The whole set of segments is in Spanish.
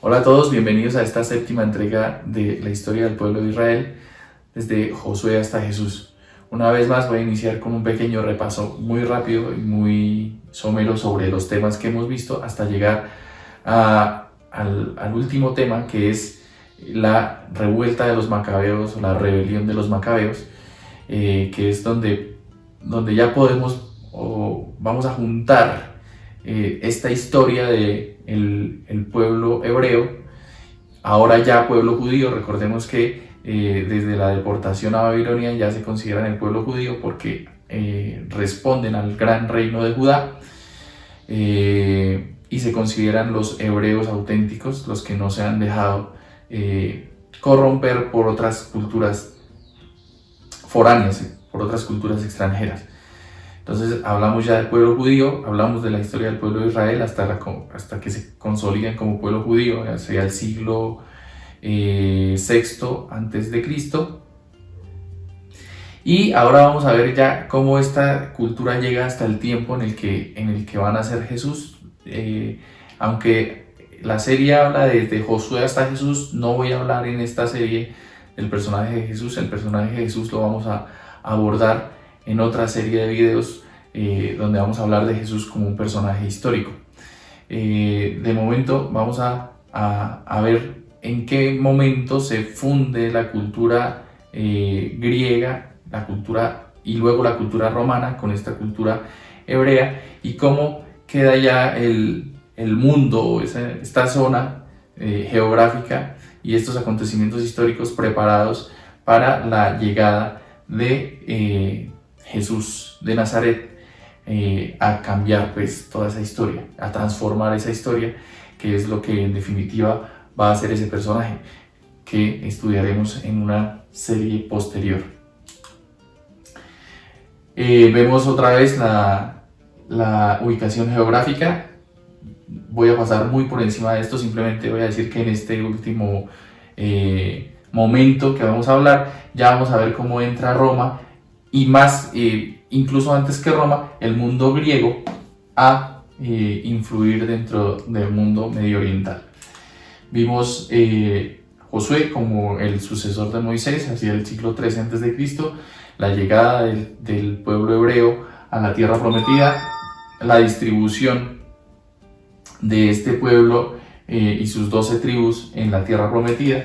Hola a todos, bienvenidos a esta séptima entrega de la historia del pueblo de Israel, desde Josué hasta Jesús. Una vez más voy a iniciar con un pequeño repaso muy rápido y muy somero sobre los temas que hemos visto hasta llegar al último tema, que es la revuelta de los macabeos o la rebelión de los macabeos, que es donde ya podemos o vamos a juntar esta historia de el pueblo hebreo, ahora ya pueblo judío. Recordemos que desde la deportación a Babilonia ya se consideran el pueblo judío porque responden al gran reino de Judá, y se consideran los hebreos auténticos, los que no se han dejado corromper por otras culturas foráneas, por otras culturas extranjeras. Entonces hablamos ya del pueblo judío, hablamos de la historia del pueblo de Israel hasta que se consolidan como pueblo judío, hacia el siglo VI antes de Cristo. Y ahora vamos a ver ya cómo esta cultura llega hasta el tiempo en el que va a nacer Jesús. Aunque la serie habla desde Josué hasta Jesús, no voy a hablar en esta serie del personaje de Jesús. El personaje de Jesús lo vamos a abordar en otra serie de videos donde vamos a hablar de Jesús como un personaje histórico. De momento vamos a ver en qué momento se funde la cultura griega, la cultura y luego la cultura romana con esta cultura hebrea, y cómo queda ya el mundo, esta zona geográfica y estos acontecimientos históricos preparados para la llegada de Jesús de Nazaret, a cambiar pues toda esa historia, a transformar esa historia, que es lo que en definitiva va a ser ese personaje que estudiaremos en una serie posterior. Vemos otra vez la ubicación geográfica. Voy a pasar muy por encima de esto, simplemente voy a decir que en este último momento que vamos a hablar, ya vamos a ver cómo entra Roma, y más, incluso antes que Roma, el mundo griego a influir dentro del mundo medio oriental. Vimos Josué como el sucesor de Moisés hacia el siglo III a.C., la llegada del pueblo hebreo a la tierra prometida, la distribución de este pueblo y sus 12 tribus en la tierra prometida.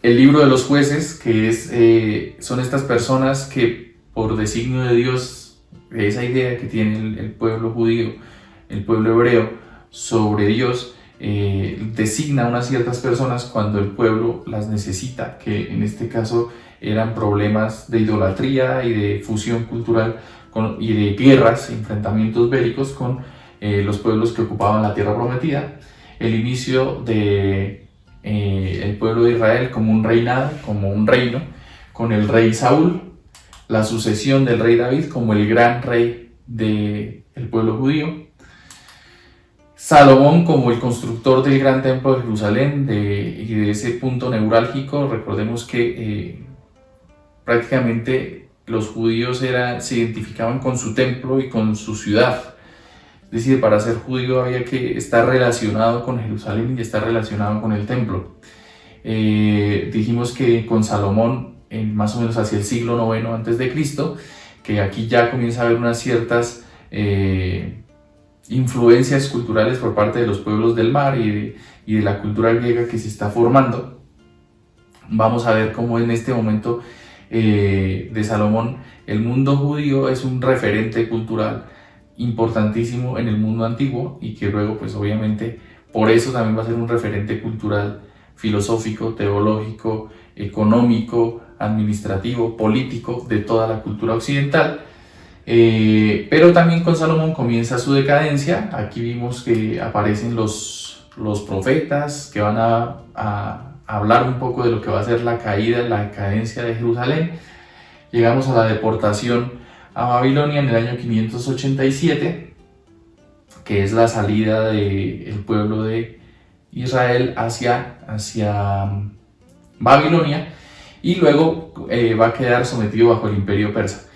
El libro de los jueces, que son estas personas que por designio de Dios, esa idea que tiene el pueblo judío, el pueblo hebreo sobre Dios, designa a unas ciertas personas cuando el pueblo las necesita, que en este caso eran problemas de idolatría y de fusión cultural y de guerras, enfrentamientos bélicos con los pueblos que ocupaban la tierra prometida. El inicio de el pueblo de Israel como un reinado, como un reino, con el rey Saúl, la sucesión del rey David como el gran rey del pueblo judío, Salomón como el constructor del gran templo de Jerusalén y de ese punto neurálgico. Recordemos que prácticamente los judíos se identificaban con su templo y con su ciudad. Es decir, para ser judío había que estar relacionado con Jerusalén y estar relacionado con el templo. Dijimos que con Salomón, más o menos hacia el siglo IX a.C., que aquí ya comienza a haber unas ciertas influencias culturales por parte de los pueblos del mar y de la cultura griega que se está formando. Vamos a ver cómo en este momento de Salomón el mundo judío es un referente cultural importantísimo en el mundo antiguo, y que luego pues obviamente por eso también va a ser un referente cultural, filosófico, teológico, económico, administrativo, político de toda la cultura occidental. Pero también con Salomón comienza su decadencia. Aquí vimos que aparecen los profetas que van a hablar un poco de lo que va a ser la caída, la decadencia de Jerusalén. Llegamos a la deportación a Babilonia en el año 587, que es la salida del pueblo de Israel hacia Babilonia, y luego va a quedar sometido bajo el imperio persa.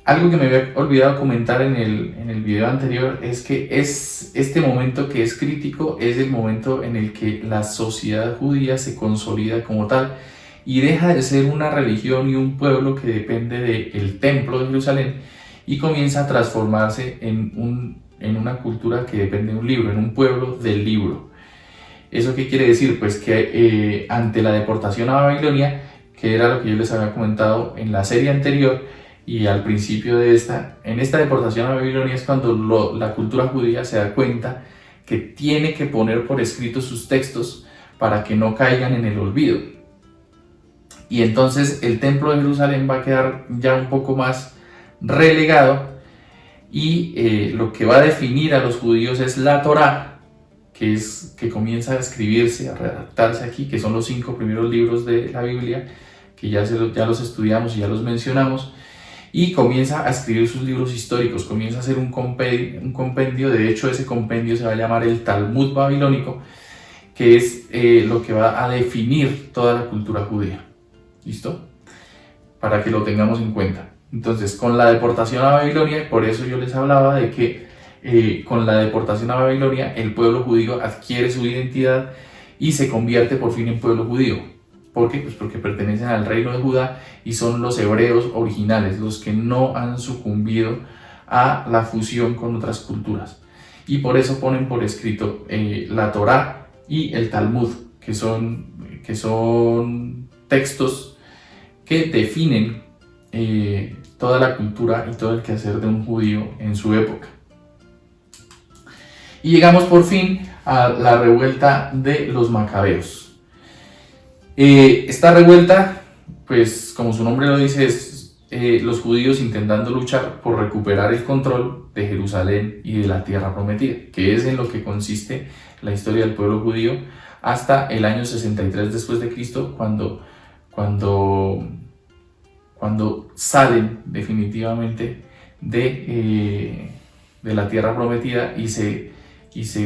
Algo que me había olvidado comentar en el video anterior es que este momento que es crítico es el momento en el que la sociedad judía se consolida como tal y deja de ser una religión y un pueblo que depende del templo de Jerusalén y comienza a transformarse en una cultura que depende de un libro, en un pueblo del libro. ¿Eso qué quiere decir? Pues que ante la deportación a Babilonia, que era lo que yo les había comentado en la serie anterior y al principio de en esta deportación a Babilonia es cuando la cultura judía se da cuenta que tiene que poner por escrito sus textos para que no caigan en el olvido. Y entonces el templo de Jerusalén va a quedar ya un poco más relegado y lo que va a definir a los judíos es la Torá, que comienza a escribirse, a redactarse aquí, que son los 5 primeros libros de la Biblia, que ya los estudiamos y ya los mencionamos, y comienza a escribir sus libros históricos, comienza a hacer un compendio, de hecho ese compendio se va a llamar el Talmud babilónico, que es lo que va a definir toda la cultura judía. ¿Listo? Para que lo tengamos en cuenta. Entonces, con la deportación a Babilonia, por eso yo les hablaba de que con la deportación a Babilonia, el pueblo judío adquiere su identidad y se convierte por fin en pueblo judío. ¿Por qué? Pues porque pertenecen al reino de Judá y son los hebreos originales, los que no han sucumbido a la fusión con otras culturas. Y por eso ponen por escrito la Torá y el Talmud, que son textos que definen toda la cultura y todo el quehacer de un judío en su época. Y llegamos por fin a la revuelta de los macabeos. Esta revuelta, pues como su nombre lo dice, es los judíos intentando luchar por recuperar el control de Jerusalén y de la tierra prometida, que es en lo que consiste la historia del pueblo judío hasta el año 63 después de Cristo, cuando salen definitivamente de la tierra prometida y se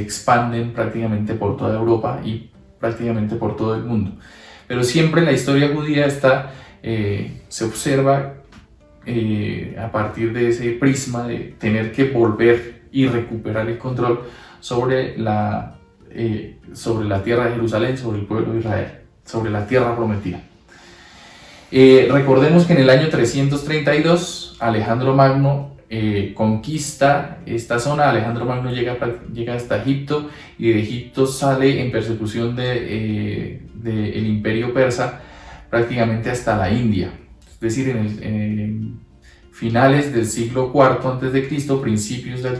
expanden prácticamente por toda Europa y prácticamente por todo el mundo. Pero siempre en la historia judía se observa a partir de ese prisma de tener que volver y recuperar el control sobre la tierra de Jerusalén, sobre el pueblo de Israel, sobre la tierra prometida. Recordemos que en el año 332 Alejandro Magno conquista esta zona. Alejandro Magno llega hasta Egipto y de Egipto sale en persecución del imperio persa prácticamente hasta la India, es decir, en finales del siglo IV a.C., principios del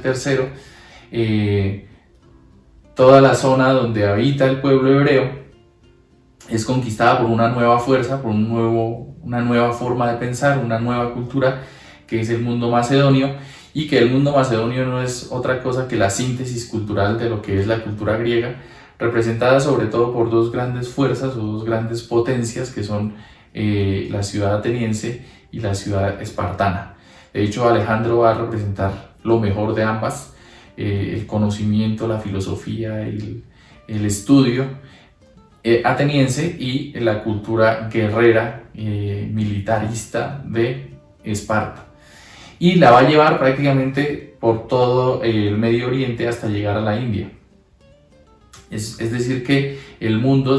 III, toda la zona donde habita el pueblo hebreo es conquistada por una nueva fuerza, por una nueva forma de pensar, una nueva cultura, que es el mundo macedonio, y que el mundo macedonio no es otra cosa que la síntesis cultural de lo que es la cultura griega, representada sobre todo por dos grandes fuerzas o dos grandes potencias que son la ciudad ateniense y la ciudad espartana. De hecho, Alejandro va a representar lo mejor de ambas, el conocimiento, la filosofía, el estudio ateniense y la cultura guerrera, militarista de Esparta. Y la va a llevar prácticamente por todo el Medio Oriente hasta llegar a la India. Es decir que el mundo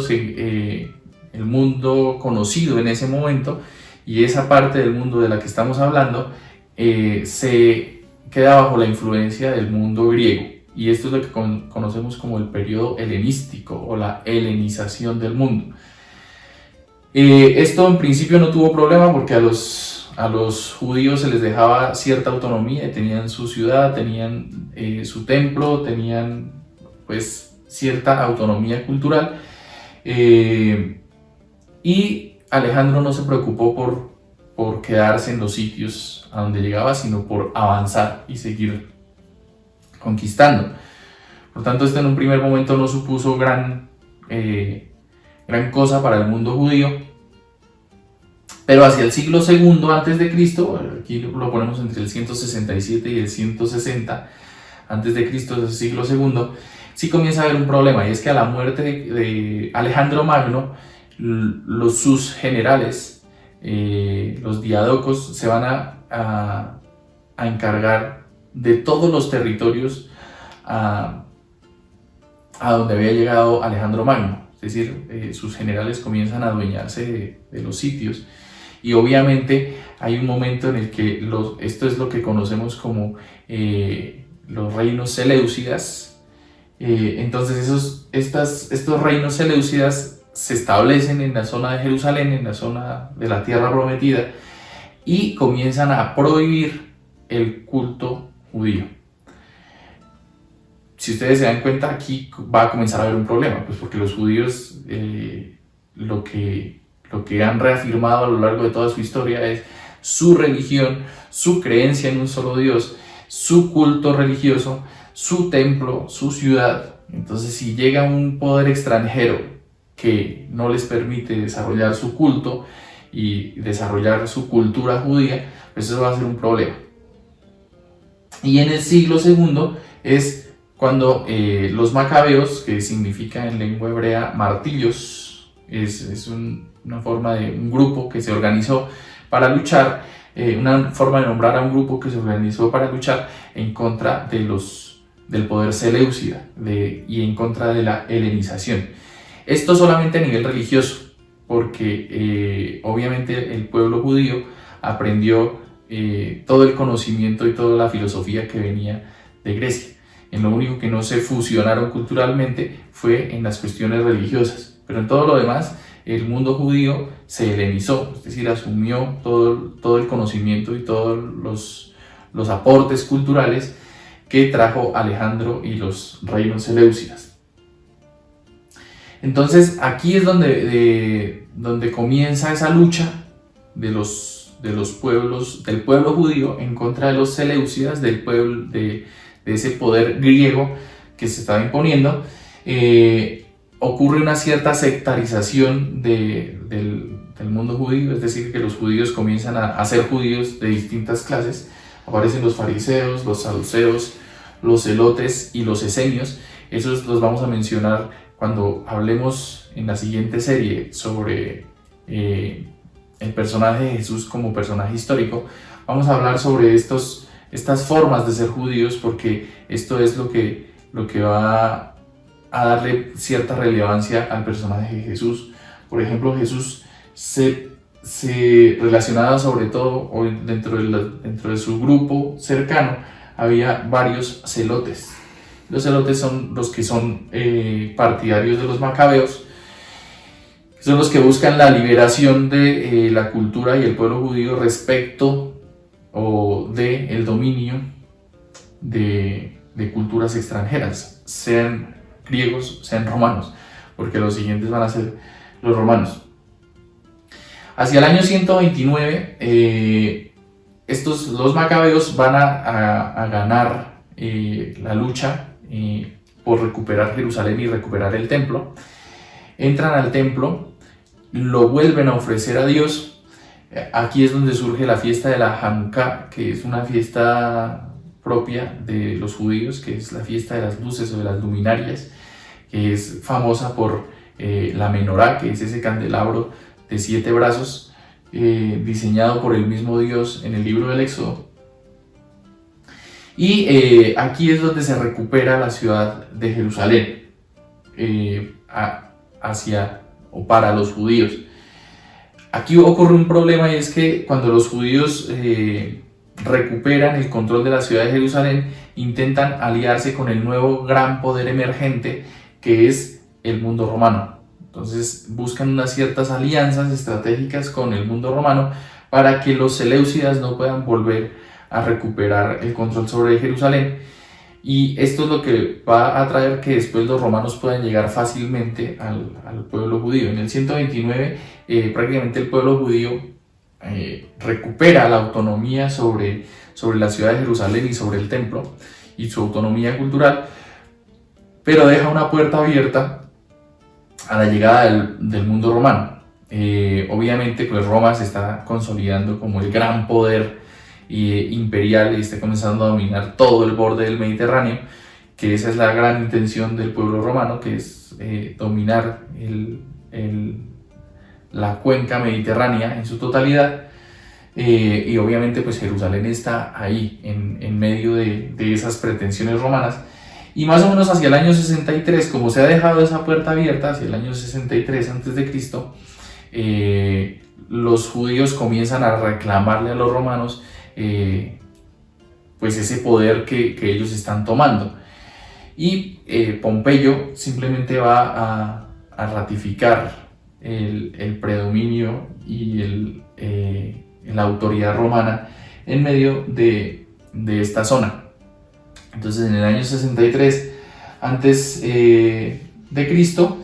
conocido en ese momento y esa parte del mundo de la que estamos hablando se queda bajo la influencia del mundo griego. Y esto es lo que conocemos como el periodo helenístico o la helenización del mundo. Esto en principio no tuvo problema porque a los judíos se les dejaba cierta autonomía, tenían su ciudad, tenían su templo, tenían pues cierta autonomía cultural. Y Alejandro no se preocupó por quedarse en los sitios a donde llegaba, sino por avanzar y seguir conquistando. Por tanto, esto en un primer momento no supuso gran cosa para el mundo judío, pero hacia el siglo II a.C., aquí lo ponemos entre el 167 y el 160 a.C., el siglo II, sí comienza a haber un problema, y es que a la muerte de Alejandro Magno, sus generales, los diádocos, se van a a encargar de todos los territorios a donde había llegado Alejandro Magno. Es decir, sus generales comienzan a adueñarse de los sitios, y obviamente hay un momento en el que esto es lo que conocemos como los reinos seleucidas. Entonces estos reinos seleucidas se establecen en la zona de Jerusalén, en la zona de la tierra prometida, y comienzan a prohibir el culto judío. Si ustedes se dan cuenta, aquí va a comenzar a haber un problema, pues porque los judíos lo que han reafirmado a lo largo de toda su historia es su religión, su creencia en un solo Dios, su culto religioso, su templo, su ciudad. Entonces, si llega un poder extranjero que no les permite desarrollar su culto y desarrollar su cultura judía, pues eso va a ser un problema. Y en el siglo II es cuando los macabeos, que significa en lengua hebrea martillos, es una forma de un grupo que se organizó para luchar, una forma de nombrar a un grupo que se organizó para luchar en contra del poder seleucida y en contra de la helenización. Esto solamente a nivel religioso, porque obviamente el pueblo judío aprendió todo el conocimiento y toda la filosofía que venía de Grecia. En lo único que no se fusionaron culturalmente fue en las cuestiones religiosas, pero en todo lo demás el mundo judío se helenizó, es decir, asumió todo el conocimiento y todos los aportes culturales que trajo Alejandro y los reinos seleucidas. Entonces aquí es donde comienza esa lucha de los pueblos, del pueblo judío en contra de los seleucidas, de ese poder griego que se estaba imponiendo. Ocurre una cierta sectarización del mundo judío, es decir, que los judíos comienzan a ser judíos de distintas clases. Aparecen los fariseos, los saduceos, los zelotes y los esenios. Esos los vamos a mencionar cuando hablemos en la siguiente serie sobre el personaje de Jesús como personaje histórico. Vamos a hablar sobre estas formas de ser judíos, porque esto es lo que va a darle cierta relevancia al personaje de Jesús. Por ejemplo, Jesús se relacionaba sobre todo, o dentro de su grupo cercano, había varios celotes. Los celotes son los que son partidarios de los macabeos, son los que buscan la liberación de la cultura y el pueblo judío respecto o del dominio de culturas extranjeras, sean griegos, sean romanos, porque los siguientes van a ser los romanos. Hacia el año 129, los macabeos van a ganar la lucha por recuperar Jerusalén y recuperar el templo. Entran al templo, lo vuelven a ofrecer a Dios. Aquí es donde surge la fiesta de la Hanukkah, que es una fiesta propia de los judíos, que es la fiesta de las luces o de las luminarias, que es famosa por la menorá, que es ese candelabro de 7 brazos, diseñado por el mismo Dios en el libro del Éxodo. Y aquí es donde se recupera la ciudad de Jerusalén para los judíos. Aquí ocurre un problema, y es que cuando los judíos recuperan el control de la ciudad de Jerusalén, intentan aliarse con el nuevo gran poder emergente que es el mundo romano. Entonces buscan unas ciertas alianzas estratégicas con el mundo romano para que los seleucidas no puedan volver a recuperar el control sobre Jerusalén, y esto es lo que va a traer que después los romanos puedan llegar fácilmente al pueblo judío. En el 129 prácticamente el pueblo judío recupera la autonomía sobre la ciudad de Jerusalén y sobre el templo y su autonomía cultural, pero deja una puerta abierta a la llegada del mundo romano. Obviamente pues Roma se está consolidando como el gran poder imperial y está comenzando a dominar todo el borde del Mediterráneo, que esa es la gran intención del pueblo romano, que es dominar la cuenca mediterránea en su totalidad. y obviamente pues Jerusalén está ahí en medio de esas pretensiones romanas. Y más o menos hacia el año 63, como se ha dejado esa puerta abierta, hacia el año 63 a.C., los judíos comienzan a reclamarle a los romanos pues ese poder que ellos están tomando. Y Pompeyo simplemente va a ratificar el predominio y la autoridad romana en medio de esta zona. Entonces en el año 63 antes de Cristo,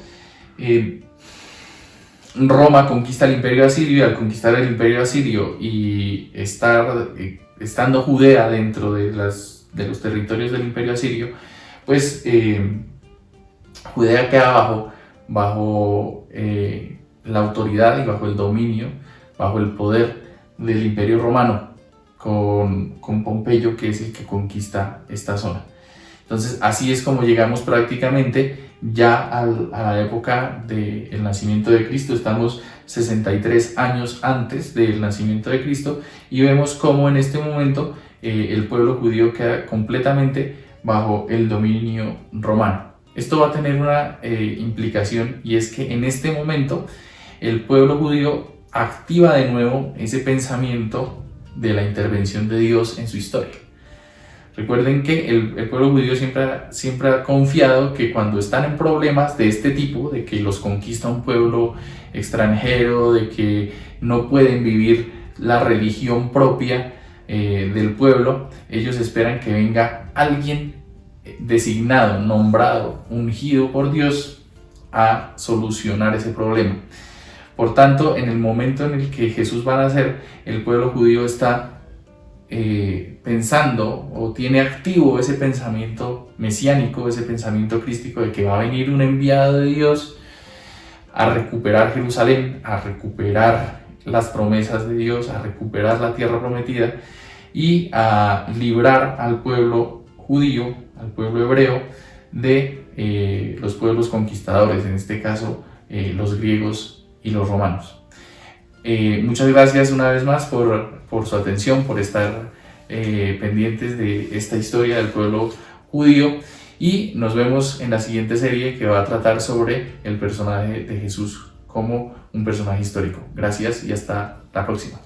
Roma conquista el imperio asirio, y al conquistar el imperio asirio y estando Judea dentro de los territorios del imperio asirio, pues Judea queda bajo la autoridad y bajo el dominio, bajo el poder del imperio romano, con Pompeyo, que es el que conquista esta zona. Entonces así es como llegamos prácticamente ya a la época del nacimiento de Cristo. Estamos 63 años antes del nacimiento de Cristo y vemos cómo en este momento el pueblo judío queda completamente bajo el dominio romano. Esto va a tener una implicación, y es que en este momento el pueblo judío activa de nuevo ese pensamiento de la intervención de Dios en su historia. Recuerden que el pueblo judío siempre ha confiado que cuando están en problemas de este tipo, de que los conquista un pueblo extranjero, de que no pueden vivir la religión propia del pueblo, ellos esperan que venga alguien designado, nombrado, ungido por Dios a solucionar ese problema. Por tanto, en el momento en el que Jesús va a nacer, el pueblo judío está pensando o tiene activo ese pensamiento mesiánico, ese pensamiento crístico de que va a venir un enviado de Dios a recuperar Jerusalén, a recuperar las promesas de Dios, a recuperar la tierra prometida y a librar al pueblo judío, al pueblo hebreo, de los pueblos conquistadores, en este caso los griegos y los romanos. Muchas gracias una vez más por su atención, por estar pendientes de esta historia del pueblo judío, y nos vemos en la siguiente serie, que va a tratar sobre el personaje de Jesús como un personaje histórico. Gracias y hasta la próxima.